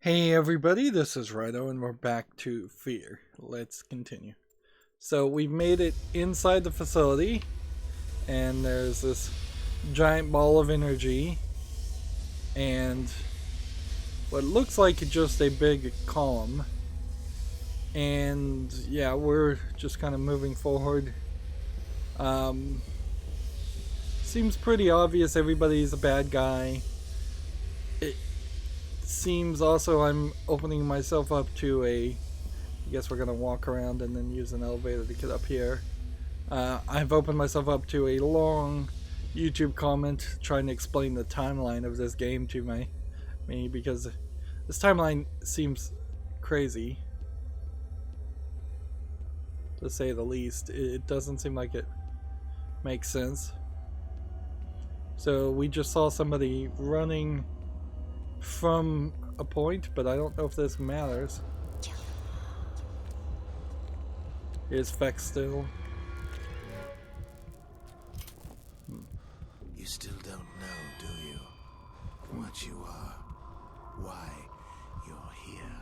Hey everybody, this is Rydo and we're back to F.E.A.R. Let's continue. So we've made it inside the facility and there's this giant ball of energy and what looks like just a big column. And yeah, we're just kind of moving forward. Seems pretty obvious everybody's a bad guy. It seems also I'm opening myself up to I guess we're gonna walk around and then use an elevator to get up here. I've opened myself up to a long YouTube comment trying to explain the timeline of this game to me because this timeline seems crazy, to say the least. It doesn't seem like it makes sense. So we just saw somebody running from a point, but I don't know if this matters. Here's F.E.A.R still. You still don't know, do you? What you are, why you're here.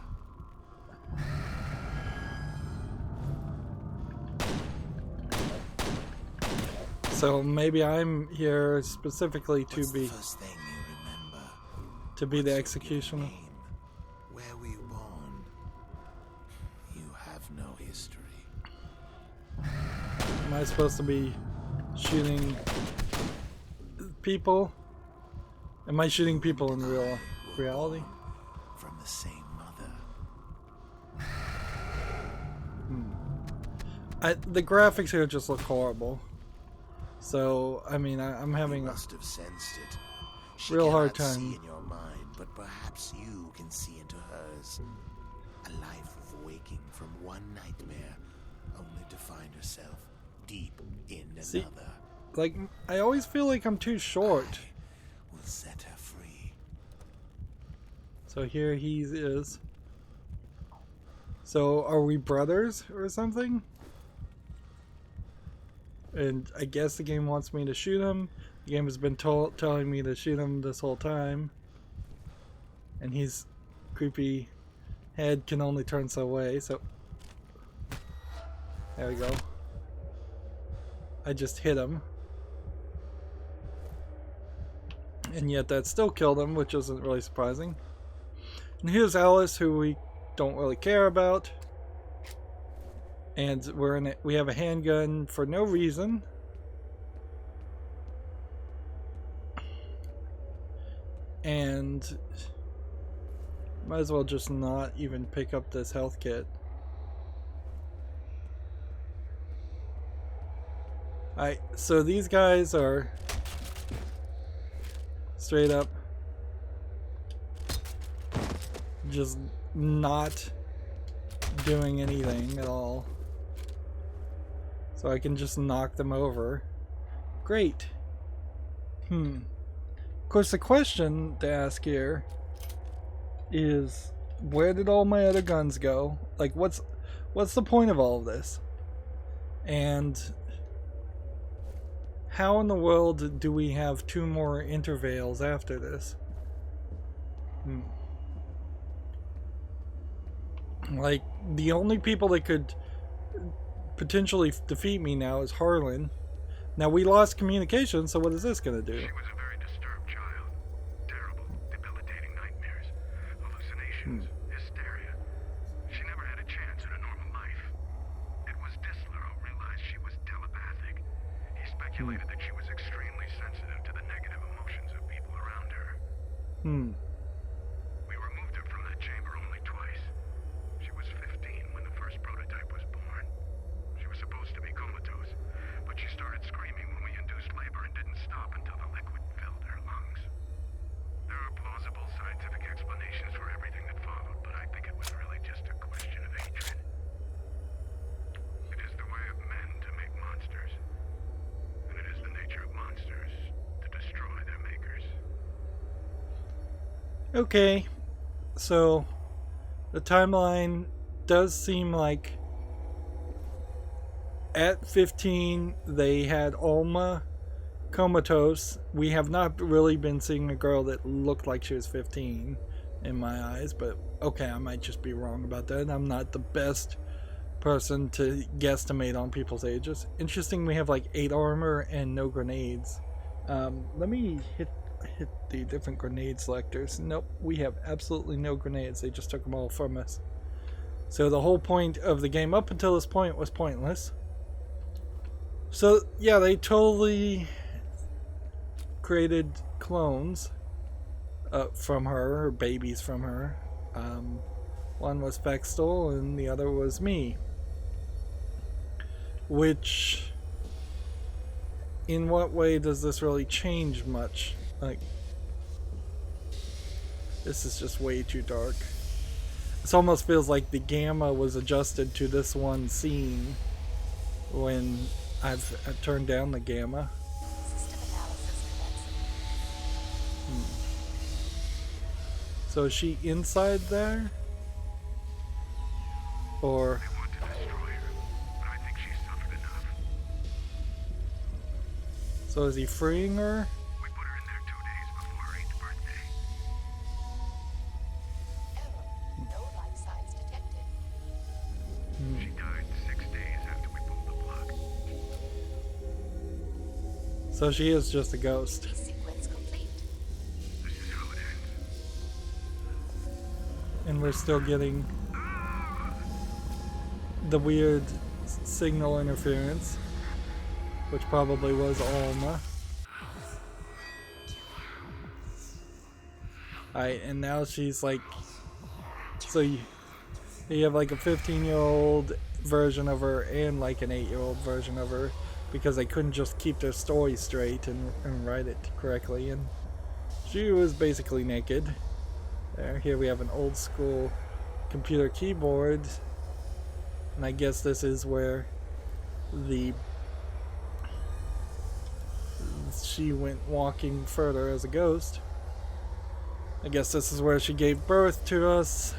So maybe I'm here specifically to What's be the first thing you remember? to be the executioner. Where were you born? You have no history. Am I supposed to be shooting people? Am I shooting people in reality? From the same mother. The graphics here just look horrible. So I mean, I'm having You a must have sensed it. She real hard cannot time. see in your mind, but perhaps you can see into hers. A life of waking from one nightmare, only to find herself deep in See, another. like, I always feel like I'm too short. I will set her free. So here he is. So are we brothers or something? And I guess the game wants me to shoot him. The game has been telling me to shoot him this whole time. And his creepy head can only turn so way, so... There we go. I just hit him. And yet that still killed him, which isn't really surprising. And here's Alice, who we don't really care about. And we have a handgun for no reason. And might as well just not even pick up this health kit. Alright, so these guys are straight up just not doing anything at all. So I can just knock them over. Great. Of course, the question to ask here is, where did all my other guns go? Like, what's the point of all of this? And how in the world do we have 2 more intervals after this? Like, the only people that could potentially defeat me now is Harlan. Now we lost communication, so what is this gonna do? She was a very disturbed child. Terrible, debilitating nightmares, hallucinations, hysteria. She never had a chance at a normal life. It was Disler who realized she was telepathic. He speculated that she was extremely sensitive to the negative emotions of people around her. We removed her from that chamber only twice. She was 15 when the first prototype was born. She was supposed to be comatose, but she started screaming when we induced labor and didn't stop until the liquid filled her lungs. There are plausible scientific explanations for everything that followed, but I think it was really just a question of hatred. It is the way of men to make monsters, and it is the nature of monsters to destroy their makers. Okay, so the timeline does seem like at 15 they had Alma comatose. We have not really been seeing a girl that looked like she was 15 in my eyes, but okay, I might just be wrong about that. I'm not the best person to guesstimate on people's ages. Interesting, we have like 8 armor and no grenades. Let me hit the different grenade selectors. Nope, we have absolutely no grenades. They just took them all from us. So the whole point of the game up until this point was pointless. So yeah, they totally created clones from her, or babies from her. One was Fextel and the other was me. Which, in what way does this really change much? Like, this is just way too dark. This almost feels like the gamma was adjusted to this one scene when I've turned down the gamma. So is she inside there? Or... They want to destroy her, but I think she's suffered enough. so is he freeing her? We put her in there 2 days before her 8th birthday. Error. No life signs detected. She died 6 days after we pulled the plug. So she is just a ghost. Sequence complete. This is how it ends. And we're still getting the weird signal interference, which probably was Alma. Alright, and now she's like, so you have like a 15-year-old version of her and like an 8-year-old version of her, because they couldn't just keep their story straight and write it correctly, and she was basically naked. There, here we have an old school computer keyboard, and I guess this is where she went walking further as a ghost. I guess this is where she gave birth to us.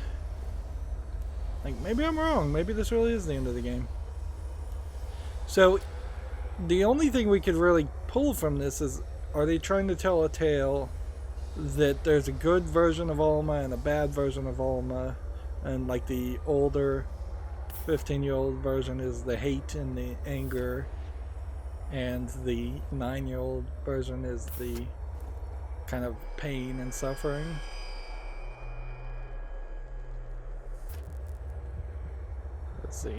Like, maybe I'm wrong. Maybe this really is the end of the game. So, the only thing we could really pull from this is, are they trying to tell a tale that there's a good version of Alma and a bad version of Alma, and like the older 15-year-old version is the hate and the anger, and the 9-year-old version is the kind of pain and suffering? Let's see.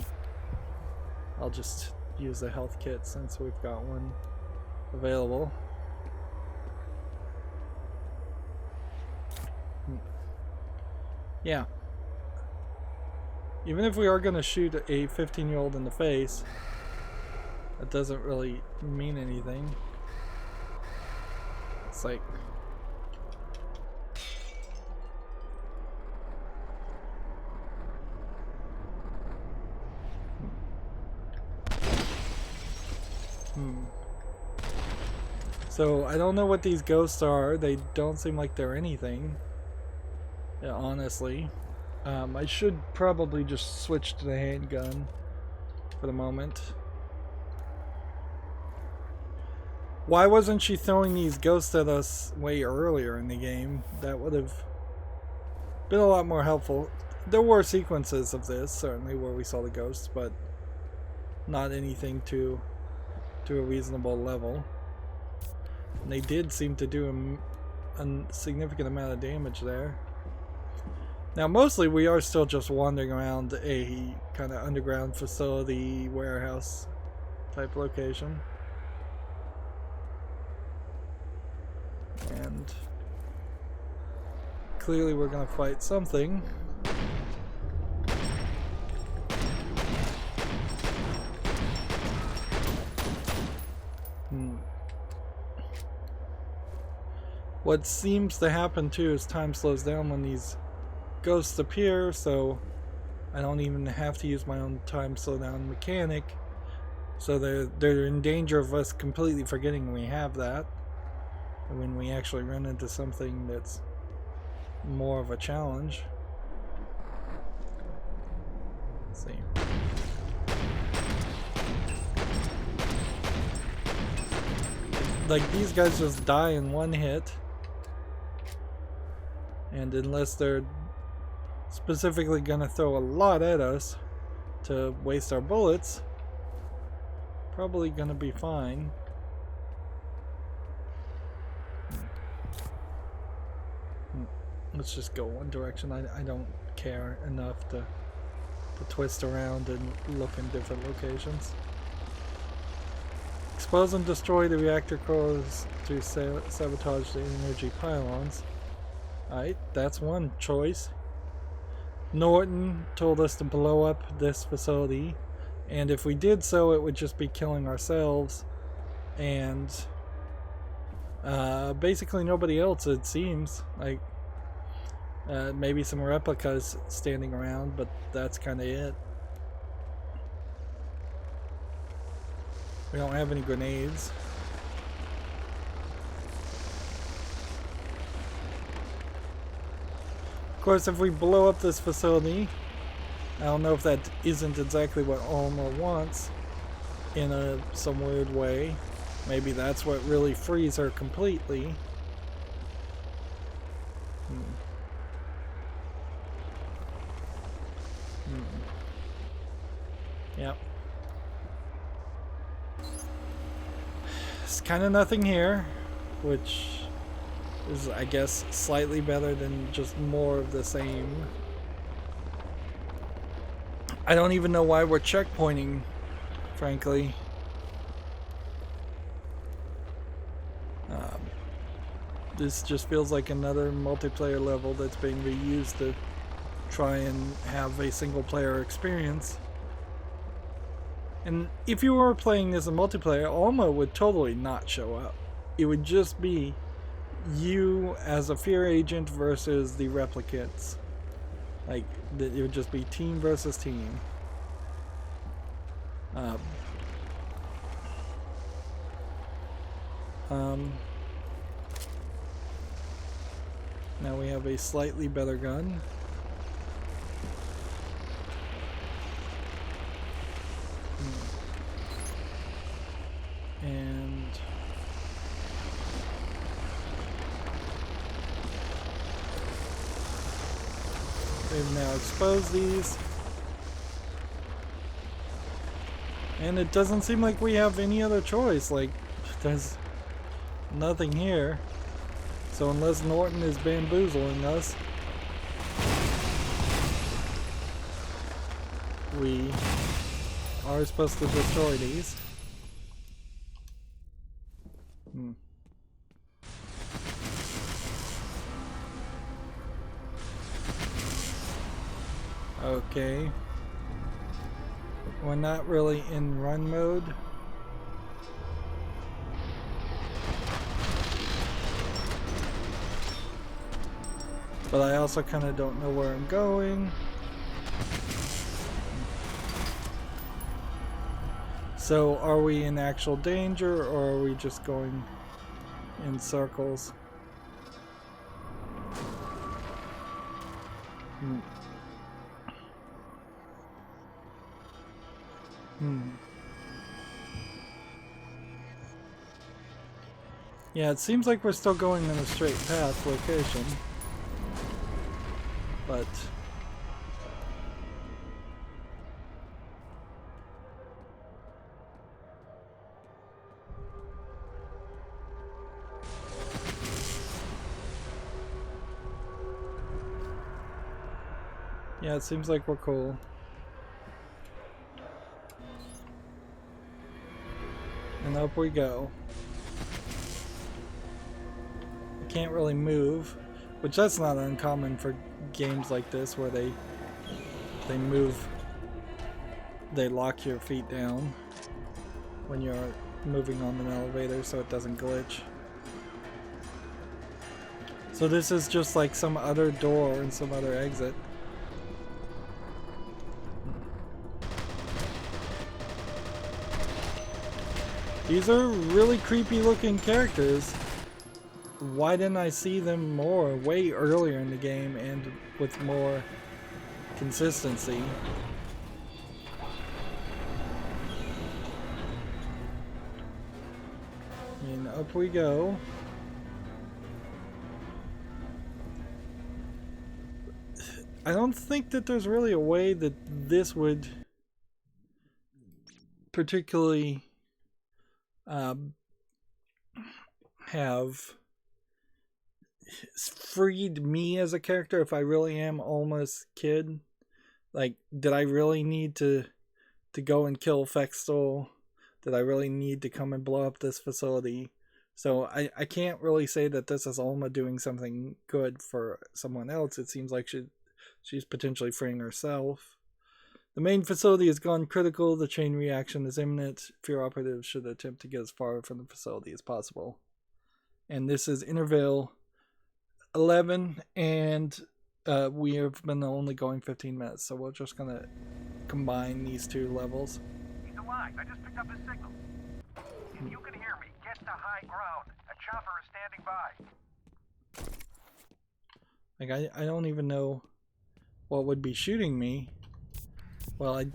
I'll just use the health kit since we've got one available. Yeah. Even if we are going to shoot a 15-year-old in the face, that doesn't really mean anything. It's like... So, I don't know what these ghosts are. They don't seem like they're anything. Yeah, honestly. I should probably just switch to the handgun for the moment. Why wasn't she throwing these ghosts at us way earlier in the game? That would have been a lot more helpful. There were sequences of this, certainly, where we saw the ghosts, but not anything to a reasonable level. And they did seem to do a significant amount of damage there. Now, mostly we are still just wandering around a kind of underground facility, warehouse type location. And clearly we're going to fight something. What seems to happen too is time slows down when these ghosts appear, so I don't even have to use my own time slowdown mechanic. So they're in danger of us completely forgetting we have that when we actually run into something that's more of a challenge. Let's see. Like, these guys just die in one hit. And unless they're specifically gonna throw a lot at us to waste our bullets, probably gonna be fine. Let's just go one direction. I don't care enough to twist around and look in different locations. Expose and destroy the reactor cores to sabotage the energy pylons. Alright, that's one choice. Norton told us to blow up this facility, and if we did so, it would just be killing ourselves and basically nobody else, it seems. Like, maybe some replicas standing around, but that's kind of it. We don't have any grenades. Of course, if we blow up this facility, I don't know if that isn't exactly what Alma wants in some weird way. Maybe that's what really frees her completely. Yep. It's kind of nothing here, which is, I guess, slightly better than just more of the same. I don't even know why we're checkpointing, frankly. This just feels like another multiplayer level that's being reused to try and have a single player experience. And if you were playing this in multiplayer, Alma would totally not show up. It would just be you as a F.E.A.R agent versus the replicants. Like, it would just be team versus team. Now we have a slightly better gun. And they've now exposed these. And it doesn't seem like we have any other choice. Like, there's nothing here. So unless Norton is bamboozling us, we are supposed to destroy these. Okay. We're not really in run mode. But I also kind of don't know where I'm going. So are we in actual danger, or are we just going in circles? Yeah, it seems like we're still going in a straight path location. But yeah, it seems like we're cool. And up we go. I can't really move, which that's not uncommon for games like this where they move, they lock your feet down when you're moving on an elevator so it doesn't glitch. So this is just like some other door and some other exit. These are really creepy looking characters. Why didn't I see them more way earlier in the game and with more consistency? I mean, up we go. I don't think that there's really a way that this would particularly have freed me as a character if I really am Alma's kid. Like, did I really need to go and kill Fextel? Did I really need to come and blow up this facility? So I can't really say that this is Alma doing something good for someone else. It seems like she's potentially freeing herself. The main facility has gone critical. The chain reaction is imminent. F.E.A.R operatives should attempt to get as far from the facility as possible. And this is interval 11, and we have been only going 15 minutes, so we're just going to combine these two levels. He's alive. I just picked up his signal. If you can hear me, get to high ground. A chopper is standing by. Like, I don't even know what would be shooting me. Well, I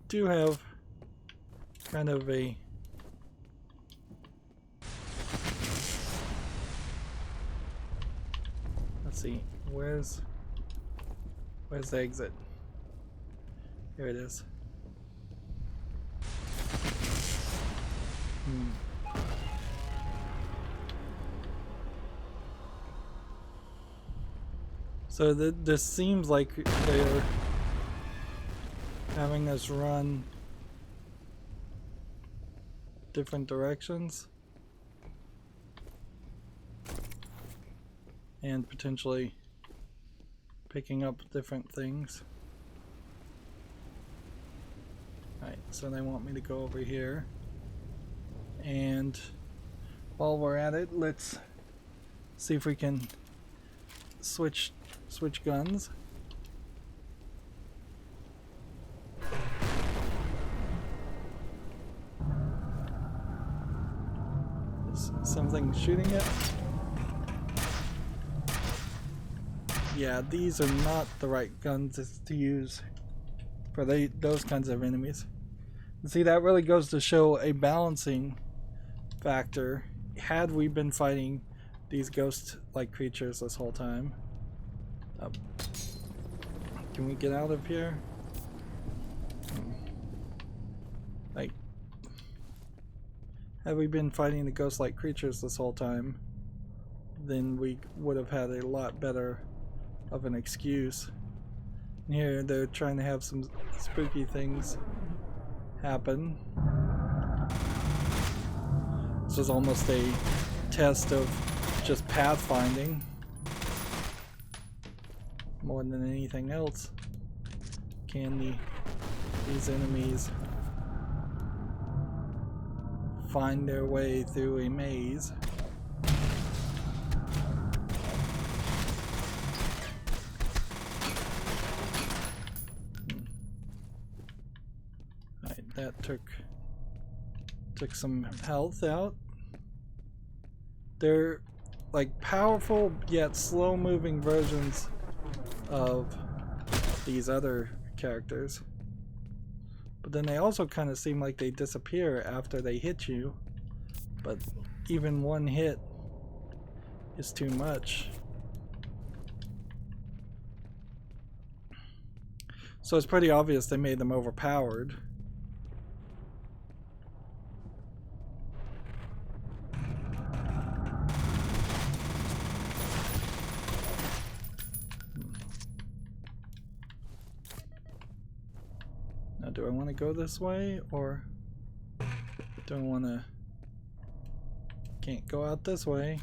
do have kind of a... Let's see, where's the exit? Here it is. So this seems like they're having us run different directions and potentially picking up different things. Alright, so they want me to go over here, and while we're at it, let's see if we can switch guns. Is something shooting it? Yeah, these are not the right guns to use for those kinds of enemies. And see, that really goes to show a balancing factor. Had we been fighting these ghost-like creatures this whole time. Can we get out of here? Like, had we been fighting the ghost-like creatures this whole time, then we would have had a lot better of an excuse. And here they're trying to have some spooky things happen. This was almost a test of just pathfinding more than anything else. Can these enemies find their way through a maze? Alright, that took some health out. They're like powerful yet slow moving versions of these other characters, but then they also kind of seem like they disappear after they hit you, but even one hit is too much. So it's pretty obvious they made them overpowered. Do I want to go this way, or do I want to... Can't go out this way.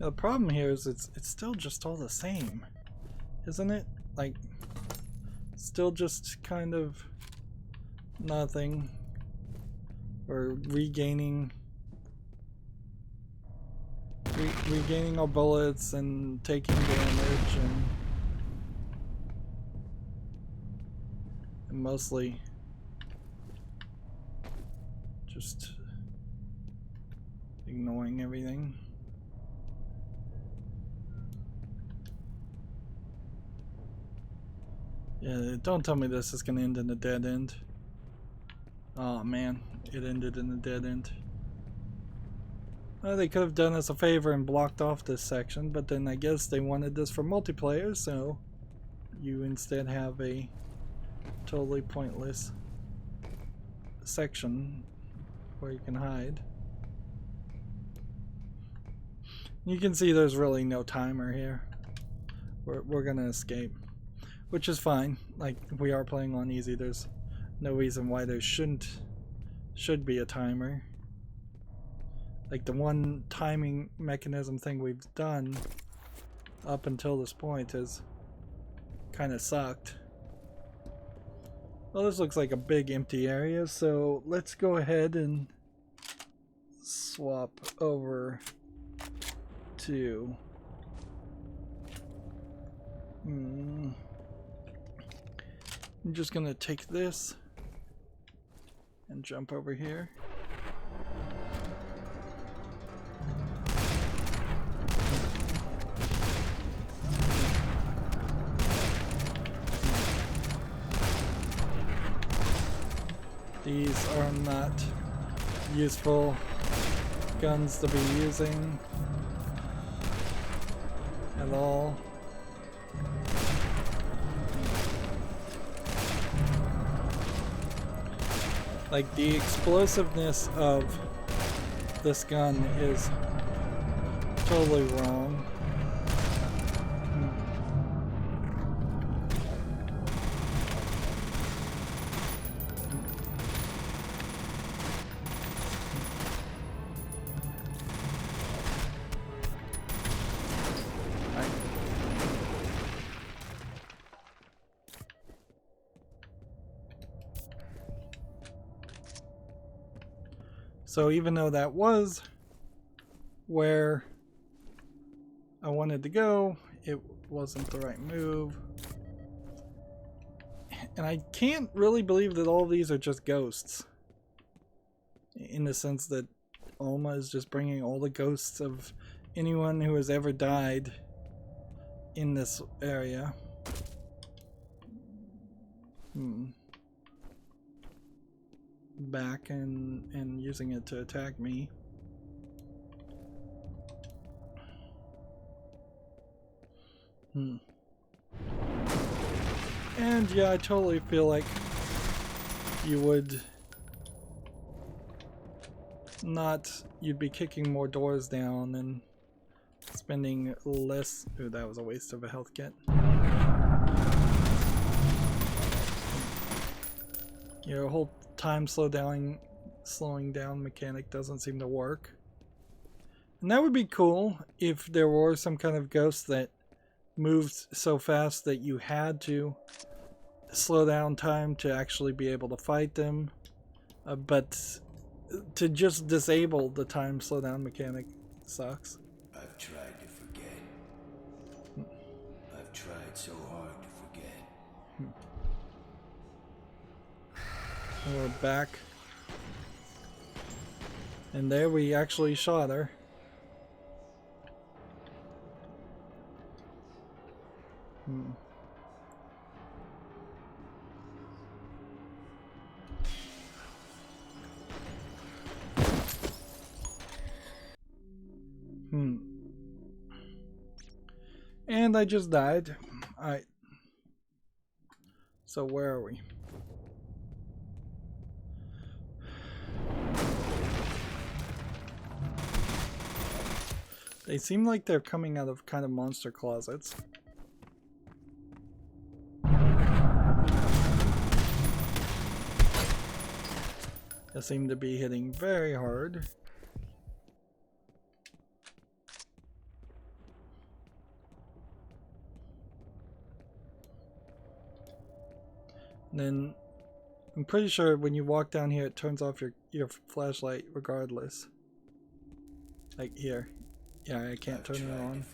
Now, the problem here is it's still just all the same, isn't it? Like, still just kind of nothing. We're regaining our bullets and taking damage, and mostly just ignoring everything. Yeah, don't tell me this is gonna end in a dead end. Oh man, it ended in a dead end. Well, they could have done us a favor and blocked off this section, but then I guess they wanted this for multiplayer, so you instead have a totally pointless section where you can hide. You can see there's really no timer here. We're gonna escape, which is fine. Like, we are playing on easy. There's no reason why there should be a timer. Like, the one timing mechanism thing we've done up until this point has kind of sucked. Well, this looks like a big empty area, so let's go ahead and swap over to I'm just gonna take this and jump over here. These are not useful guns to be using at all. Like, the explosiveness of this gun is totally wrong. So even though that was where I wanted to go, it wasn't the right move. And I can't really believe that all of these are just ghosts. In the sense that Alma is just bringing all the ghosts of anyone who has ever died in this area. Back and using it to attack me. And yeah, I totally feel like you would not, you'd be kicking more doors down and spending less. Ooh, that was a waste of a health kit. Your whole time slowing down mechanic doesn't seem to work. And that would be cool if there were some kind of ghost that moved so fast that you had to slow down time to actually be able to fight them. But to just disable the time slowdown mechanic sucks. I've tried to forget. I've tried so hard to forget. And we're back. And there we actually shot her. And I just died. Alright. So where are we? They seem like they're coming out of kind of monster closets. They seem to be hitting very hard. And then I'm pretty sure when you walk down here it turns off your flashlight regardless. Like here. Yeah, I can't turn it on.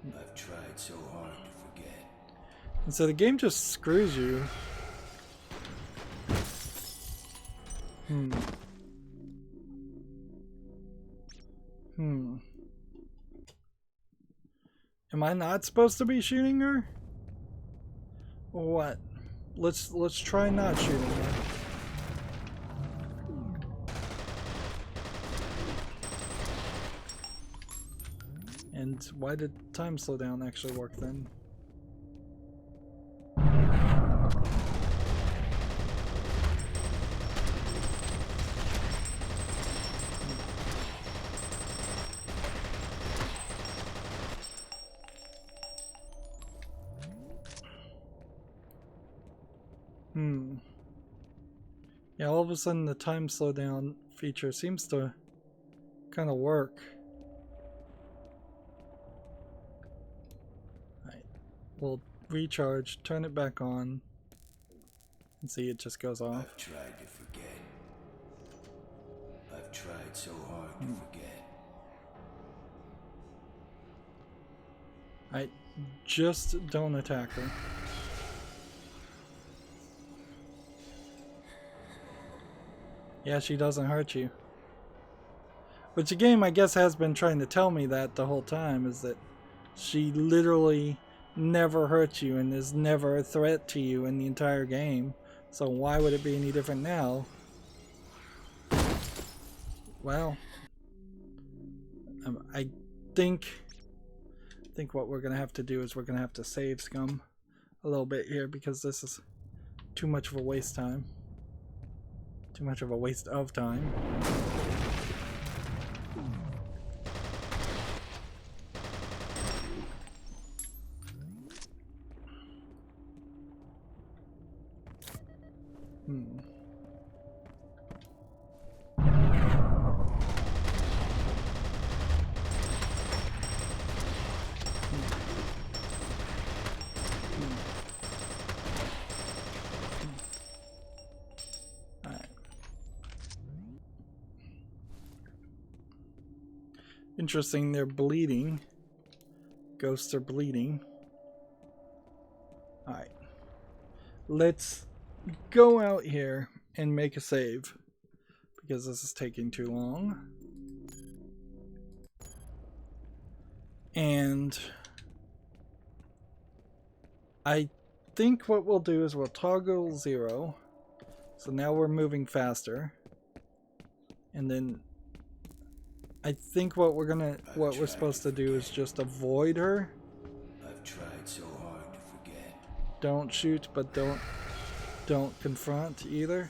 I've tried so hard to forget. And so the game just screws you. Am I not supposed to be shooting her? What? let's try not shooting her. And why did time slow down actually work then? Yeah, all of a sudden the time slowdown feature seems to kind of work. Alright, we'll recharge, turn it back on, and see it just goes off. I've tried to forget. I've tried so hard to forget. I just don't attack her. Yeah, she doesn't hurt you. Which the game, I guess, has been trying to tell me that the whole time, is that she literally never hurts you and is never a threat to you in the entire game. So why would it be any different now? Well, I think what we're gonna have to do is we're gonna have to save Scum a little bit here, because this is too much of a waste time. Too much of a waste of time. Interesting, they're bleeding. Ghosts are bleeding. Alright. Let's go out here and make a save, because this is taking too long. And I think what we'll do is we'll toggle 0. So now we're moving faster. And then I think what we're supposed to do is just avoid her. I've tried so hard to forget. Don't shoot, but don't confront either.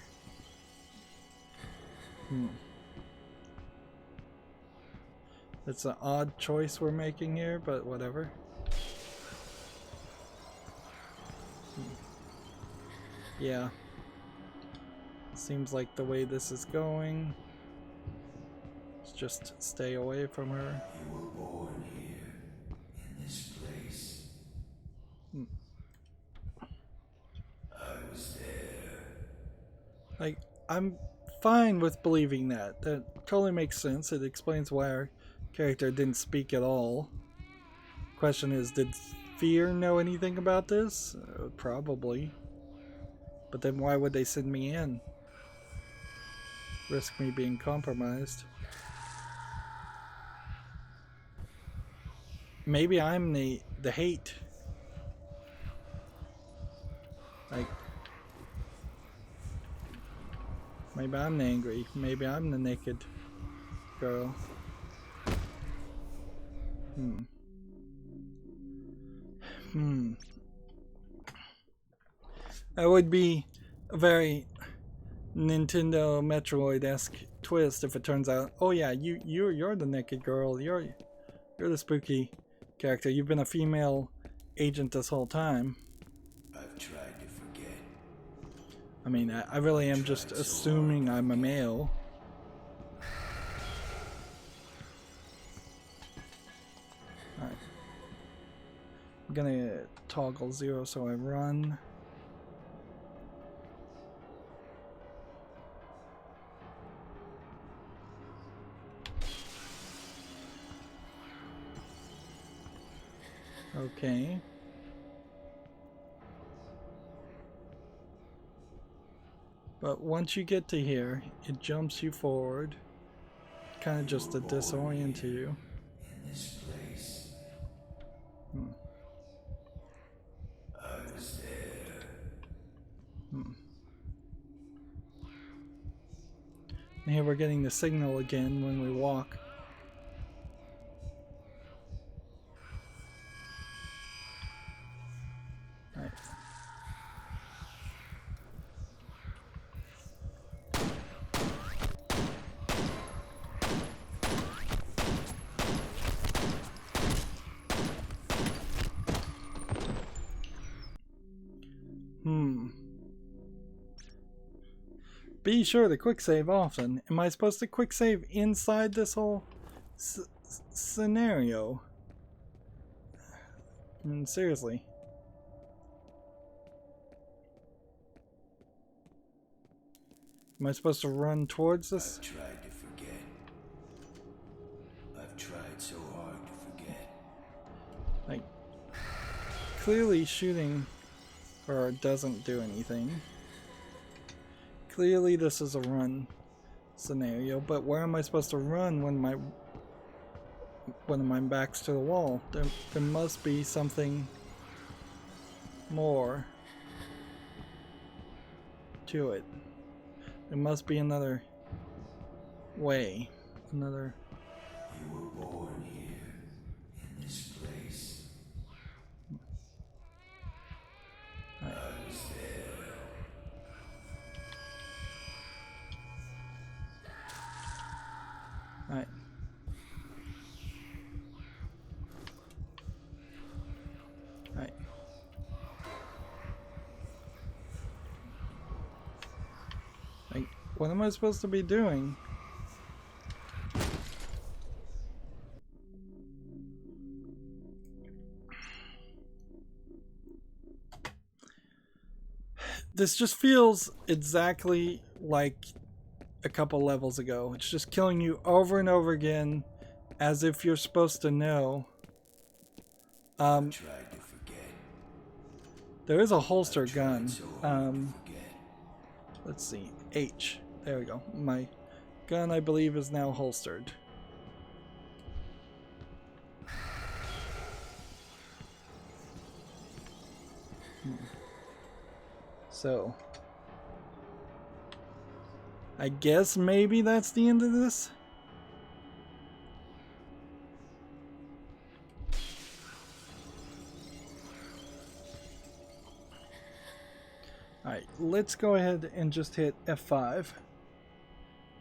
It's an odd choice we're making here, but whatever. Yeah. Seems like the way this is going. Just stay away from her. You were born here, in this place. I was there. Like, I'm fine with believing that. That totally makes sense. It explains why our character didn't speak at all. Question is, did F.E.A.R know anything about this? Probably. But then why would they send me in? Risk me being compromised. Maybe I'm the hate. Like, maybe I'm the angry. Maybe I'm the naked girl. That would be a very Nintendo Metroid-esque twist if it turns out, oh yeah, you're the naked girl. You're the spooky character. You've been a female agent this whole time. I've tried to forget. I mean, I really am just assuming I'm a male. Alright. I'm gonna toggle 0 so I run. Okay. But once you get to here, it jumps you forward, kind of just to disorient you. In this place. I was there. And here we're getting the signal again when we walk. Right. Be sure to quick save often. Am I supposed to quick save inside this whole scenario? I mean, seriously. Am I supposed to run towards this? I've tried to forget. I've tried so hard to forget. Like, clearly shooting her doesn't do anything. Clearly this is a run scenario, but where am I supposed to run when my back's to the wall? There must be something more to it. There must be another way. Another... You were born here, in this place. Right. I was there. Right. Right. Like, what am I supposed to be doing? This just feels exactly like a couple levels ago. It's just killing you over and over again as if you're supposed to know. Tried to forget. There is a holster gun. So hard to forget. Let's see. H. There we go. My gun, I believe, is now holstered. So, I guess maybe that's the end of this? Alright, let's go ahead and just hit F5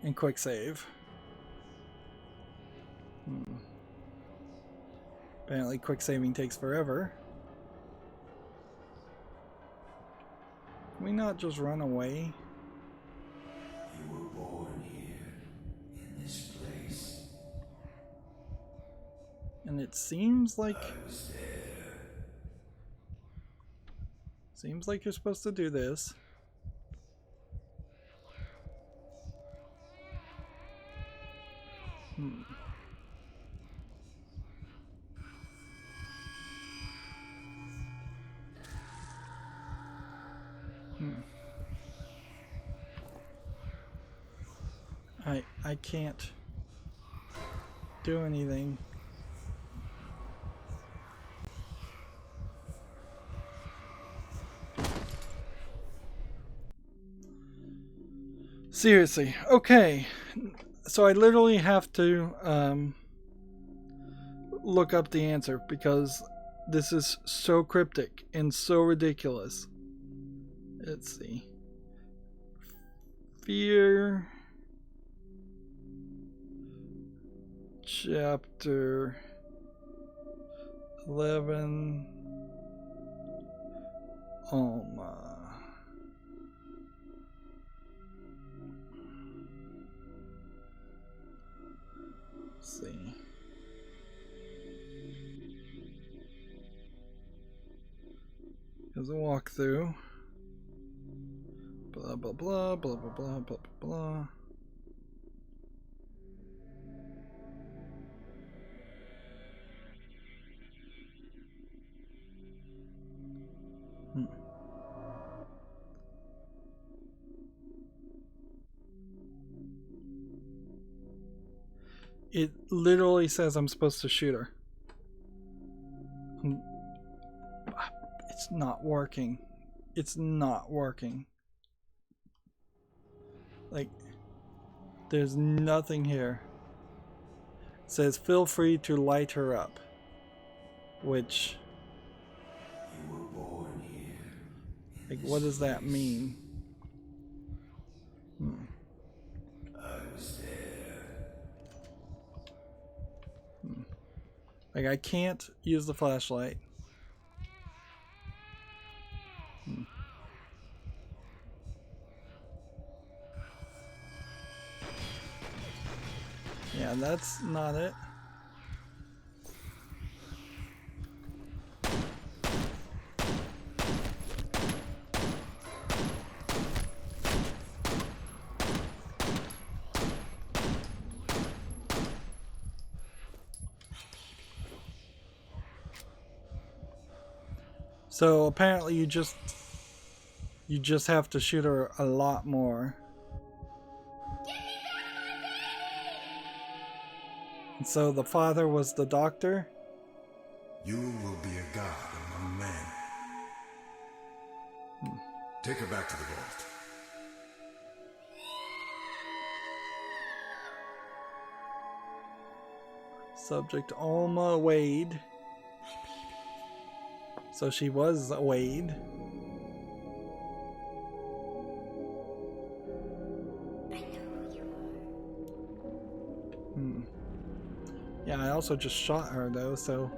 and quick save. Apparently quick saving takes forever. Can we not just run away? You were born here, in this place. And it seems like... I was there. Seems like you're supposed to do this. I can't do anything. Seriously. Okay. So I literally have to look up the answer because this is so cryptic and so ridiculous. Let's see. Fear Chapter 11 Alma. Let's see. Here's a walkthrough. Blah blah blah blah blah blah blah blah. It literally says I'm supposed to shoot her. It's not working. It's not working. Like, There's nothing here. It says feel free to light her up. Which, You were born here. like, what does that mean? I was there. Like, I can't use the flashlight. Yeah, that's not it. So apparently you just have to shoot her a lot more. And so the father was the doctor. You will be a god among men. Take her back to the vault. Subject Alma Wade. So she was a Wade. Yeah, I also just shot her though, so.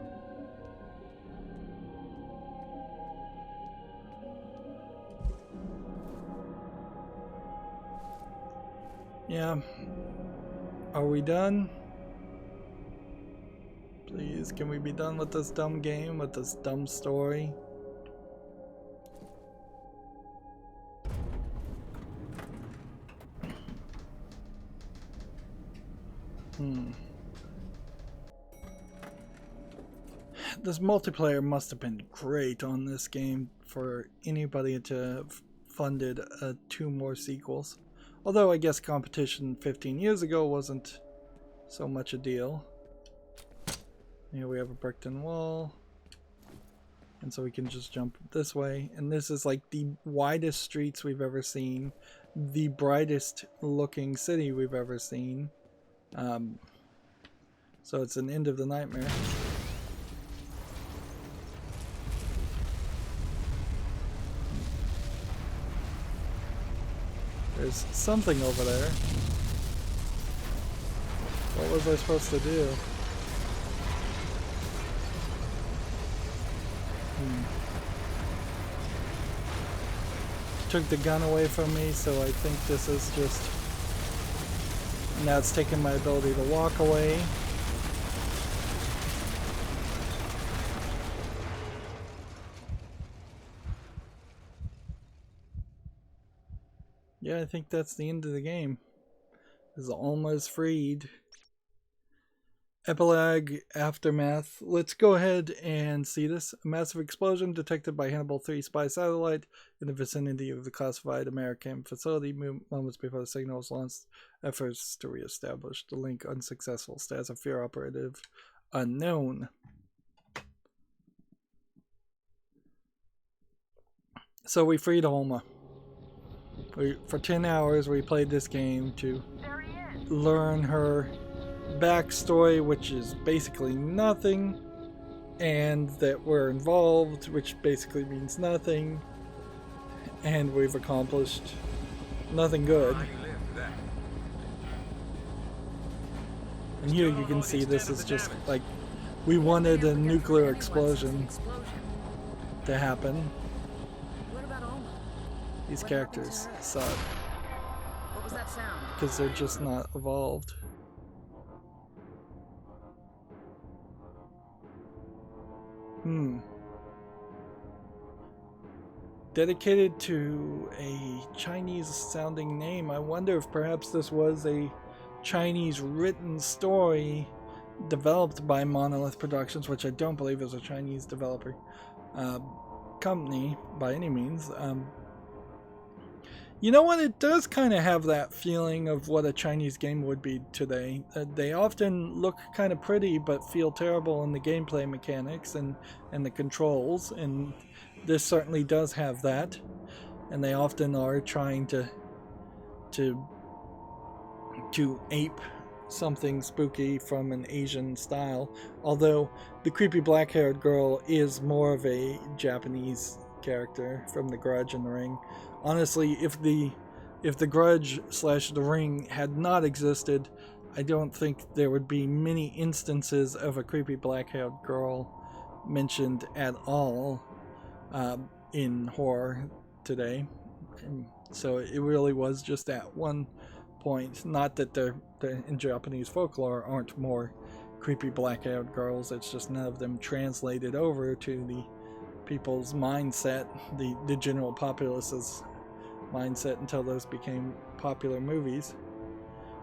Yeah. Are we done? Please, can we be done with this dumb game, with this dumb story? This multiplayer must have been great on this game for anybody to have funded 2 more sequels. Although I guess competition 15 years ago wasn't so much a deal. Here we have a bricked-in wall. And so we can just jump this way. And this is like the widest streets we've ever seen. The brightest looking city we've ever seen. So it's an end of the nightmare. There's something over there. What was I supposed to do? Took the gun away from me, so I think this is just... Now it's taking my ability to walk away. Yeah, I think that's the end of the game. This is almost freed. Epilogue, aftermath. Let's go ahead and see this. A massive explosion detected by Hannibal 3 spy satellite in the vicinity of the classified American facility. Moments before the signal was launched, efforts to reestablish the link unsuccessful. Status of F.E.A.R. operative unknown. So we freed Alma. For 10 hours we played this game to learn her backstory, which is basically nothing, and that we're involved, which basically means nothing, and we've accomplished nothing good. And here you can see this is just like we wanted a nuclear explosion to happen. These characters suck What was that sound? because they're just not evolved. Dedicated to a Chinese sounding name. I wonder if perhaps this was a Chinese written story developed by Monolith Productions, which I don't believe is a Chinese developer company by any means. You know what? It does kind of have that feeling of what a Chinese game would be today. They often look kind of pretty, but feel terrible in the gameplay mechanics and the controls. And this certainly does have that. And they often are trying to to ape something spooky from an Asian style, although the creepy black-haired girl is more of a Japanese character from The Grudge and The Ring. Honestly, if the Grudge / The Ring had not existed, I don't think there would be many instances of a creepy black-haired girl mentioned at all in horror today. And so it really was just that one point. Not that there in Japanese folklore aren't more creepy black-haired girls, it's just none of them translated over to the people's mindset, the general populace's mindset, until those became popular movies.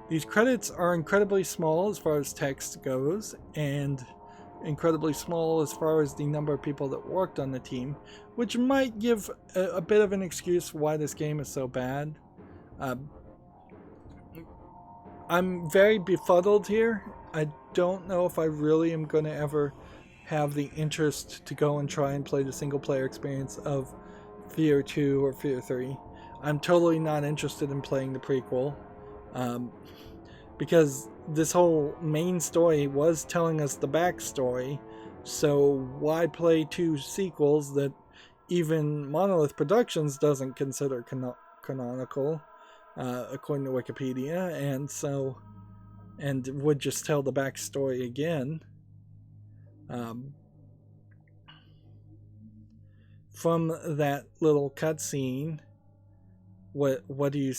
These credits are incredibly small as far as text goes, and incredibly small as far as the number of people that worked on the team, which might give a bit of an excuse why this game is so bad. I'm very befuddled here. I don't know if I really am going to ever have the interest to go and try and play the single player experience of F.E.A.R 2 or F.E.A.R 3. I'm totally not interested in playing the prequel, because this whole main story was telling us the backstory, so why play two sequels that even Monolith Productions doesn't consider canonical, according to Wikipedia, and would just tell the backstory again. From that little cutscene, what do you?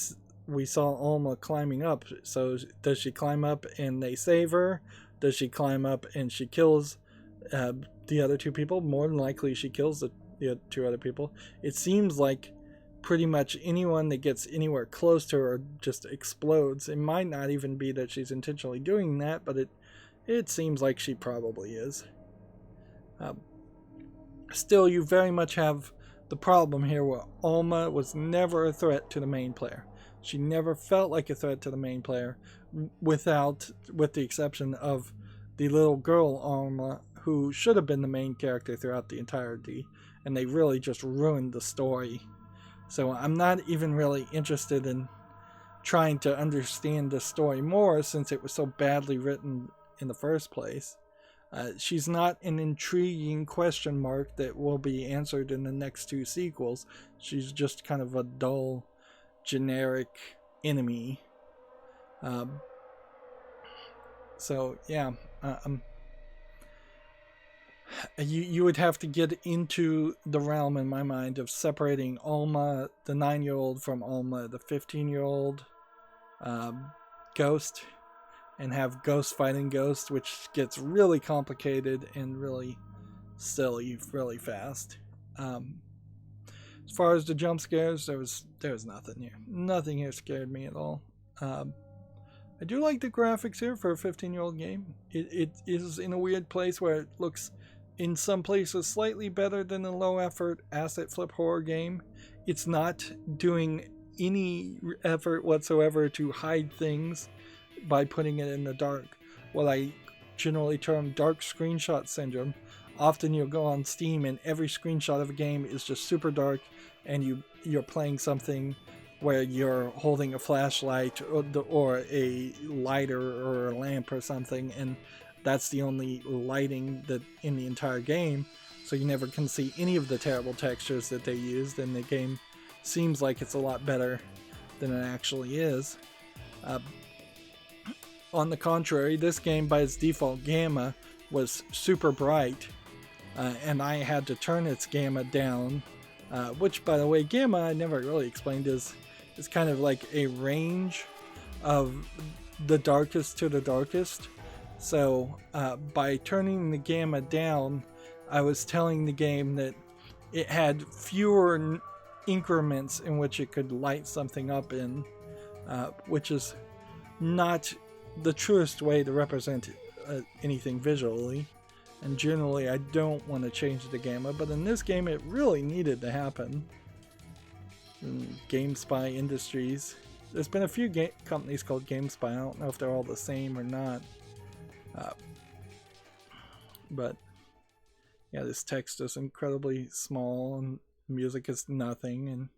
We saw Alma climbing up. So does she climb up and they save her? Does she climb up and she kills the other two people? More than likely, she kills the two other people. It seems like pretty much anyone that gets anywhere close to her just explodes. It might not even be that she's intentionally doing that, but it seems like she probably is. Still, you very much have the problem here where Alma was never a threat to the main player. She never felt like a threat to the main player, with the exception of the little girl Alma, who should have been the main character throughout the entirety, and they really just ruined the story. So I'm not even really interested in trying to understand the story more, since it was so badly written in the first place. She's not an intriguing question mark that will be answered in the next two sequels. She's just kind of a dull, generic enemy. So yeah, you would have to get into the realm, in my mind, of separating Alma, the 9-year-old, from Alma, the 15-year-old ghost, and have Ghost fighting Ghost, which gets really complicated and really silly really fast. As far as the jump scares, there was nothing here. Nothing here scared me at all. I do like the graphics here for a 15-year-old game. It is in a weird place where it looks, in some places, slightly better than a low-effort asset flip horror game. It's not doing any effort whatsoever to hide things by putting it in the dark. What I generally term dark screenshot syndrome. Often you'll go on Steam and every screenshot of a game is just super dark, and you're playing something where you're holding a flashlight or a lighter or a lamp or something, and that's the only lighting that in the entire game, so you never can see any of the terrible textures that they used, and the game seems like it's a lot better than it actually is. On the contrary, this game by its default gamma was super bright, and I had to turn its gamma down, which, by the way, gamma, I never really explained, is kind of like a range of the darkest to the darkest. So by turning the gamma down, I was telling the game that it had fewer increments in which it could light something up in, which is not the truest way to represent anything visually. And generally I don't want to change the gamma, but in this game it really needed to happen. In GameSpy Industries, there's been a few companies called GameSpy. I don't know if they're all the same or not, but yeah, this text is incredibly small and music is nothing, and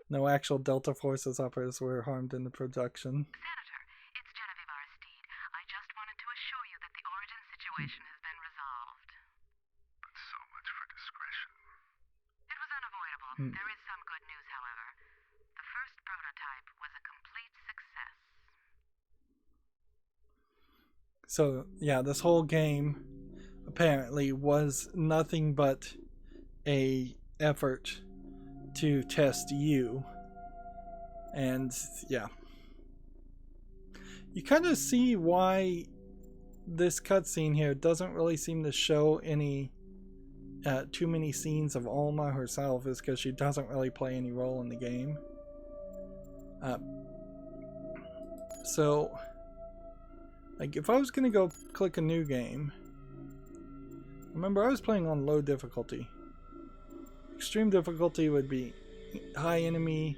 No actual Delta Forces operatives were harmed in the production. Senator, it's Genevieve Aristide. I just wanted to assure you that the origin situation has been resolved. But so much for discretion. It was unavoidable. There is some good news, however. The first prototype was a complete success. So, yeah, this whole game apparently was nothing but a effort to test you. And, yeah. You kind of see why this cutscene here doesn't really seem to show any too many scenes of Alma herself, is because she doesn't really play any role in the game. So, like, if I was gonna go click a new game, remember I was playing on low difficulty. Extreme difficulty would be high enemy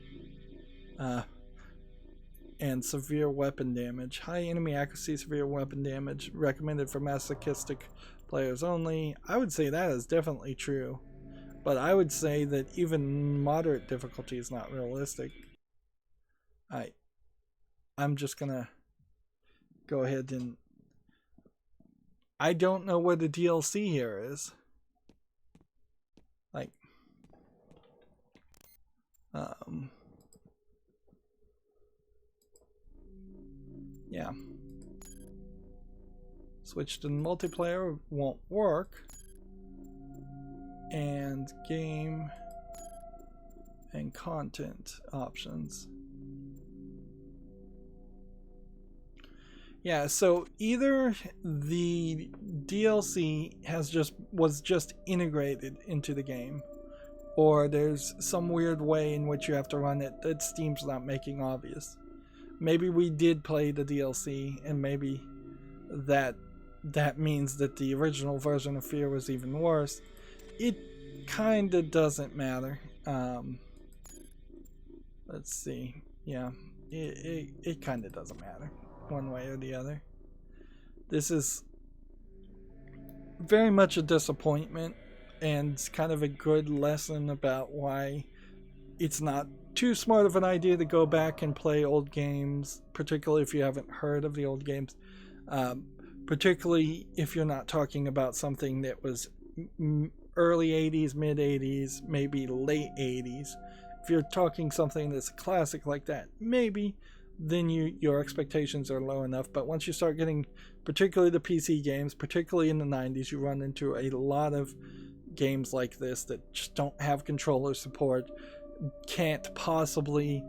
and severe weapon damage. High enemy accuracy, severe weapon damage, recommended for masochistic players only. I would say that is definitely true, but I would say that even moderate difficulty is not realistic. I'm just gonna go ahead and... I don't know where the DLC here is. Like... yeah. Switch to multiplayer won't work. And game and content options. Yeah, so either the DLC was just integrated into the game, or there's some weird way in which you have to run it that Steam's not making obvious. Maybe we did play the DLC, and maybe that means that the original version of F.E.A.R was even worse. It kinda doesn't matter. Let's see. Yeah, it kinda doesn't matter one way or the other. This is very much a disappointment, and kind of a good lesson about why it's not too smart of an idea to go back and play old games, particularly if you haven't heard of the old games, particularly if you're not talking about something that was early 80s, mid 80s, maybe late 80s. If you're talking something that's a classic like that, maybe then your expectations are low enough. But once you start getting particularly the PC games, particularly in the 90s, you run into a lot of games like this that just don't have controller support, can't possibly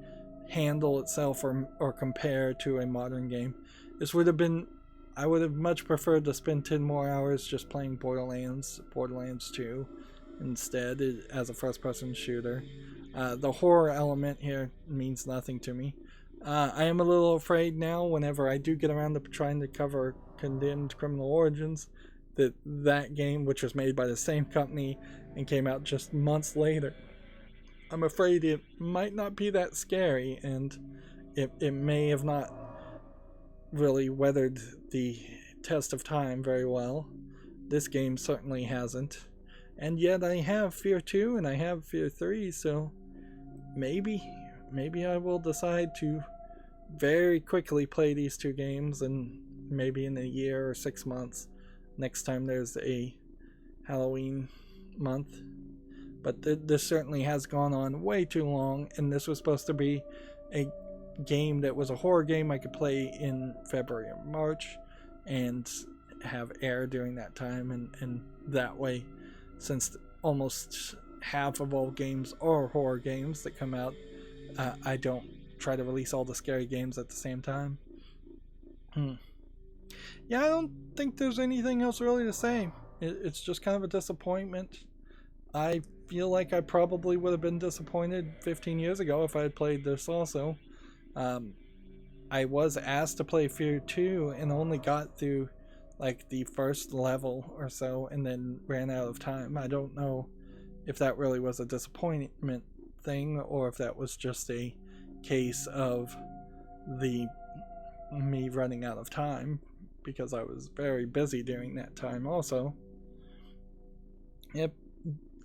handle itself or compare to a modern game. This would have been... I would have much preferred to spend 10 more hours just playing Borderlands 2 instead as a first-person shooter. The horror element here means nothing to me. I am a little afraid now, whenever I do get around to trying to cover Condemned Criminal Origins, that game, which was made by the same company and came out just months later, I'm afraid it might not be that scary, and it may have not really weathered the test of time very well. This game certainly hasn't. And yet I have F.E.A.R 2 and I have F.E.A.R 3, so maybe I will decide to very quickly play these two games, and maybe in a year or 6 months, next time there's a Halloween month. But this certainly has gone on way too long, and this was supposed to be a game that was a horror game I could play in February or March and have air during that time, and that way, since almost half of all games are horror games that come out, I don't try to release all the scary games at the same time. Yeah, I don't think there's anything else really to say. It's just kind of a disappointment. I feel like I probably would have been disappointed 15 years ago if I had played this also. I was asked to play F.E.A.R 2 and only got through like the first level or so and then ran out of time. I don't know if that really was a disappointment thing or if that was just a case of me running out of time, because I was very busy during that time also. Yep.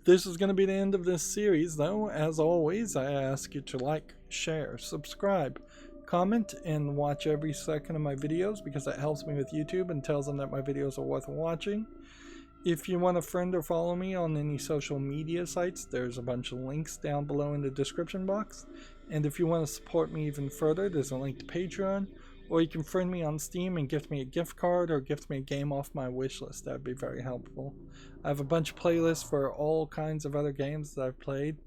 this is going to be the end of this series, though. As always, I ask you to like, share, subscribe, comment, and watch every second of my videos, because that helps me with YouTube and tells them that my videos are worth watching. If you want to friend or follow me on any social media sites, there's a bunch of links down below in the description box. And if you want to support me even further, there's a link to Patreon, or you can friend me on Steam and gift me a gift card or gift me a game off my wish list. That would be very helpful. I have a bunch of playlists for all kinds of other games that I've played.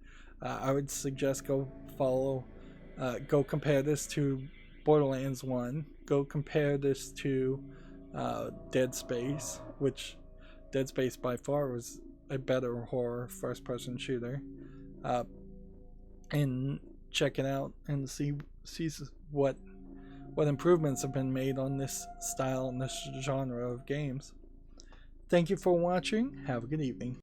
I would suggest go compare this to Borderlands 1. Go compare this to Dead Space, which Dead Space by far was a better horror first-person shooter. And check it out and see what improvements have been made on this style and this genre of games. Thank you for watching. Have a good evening.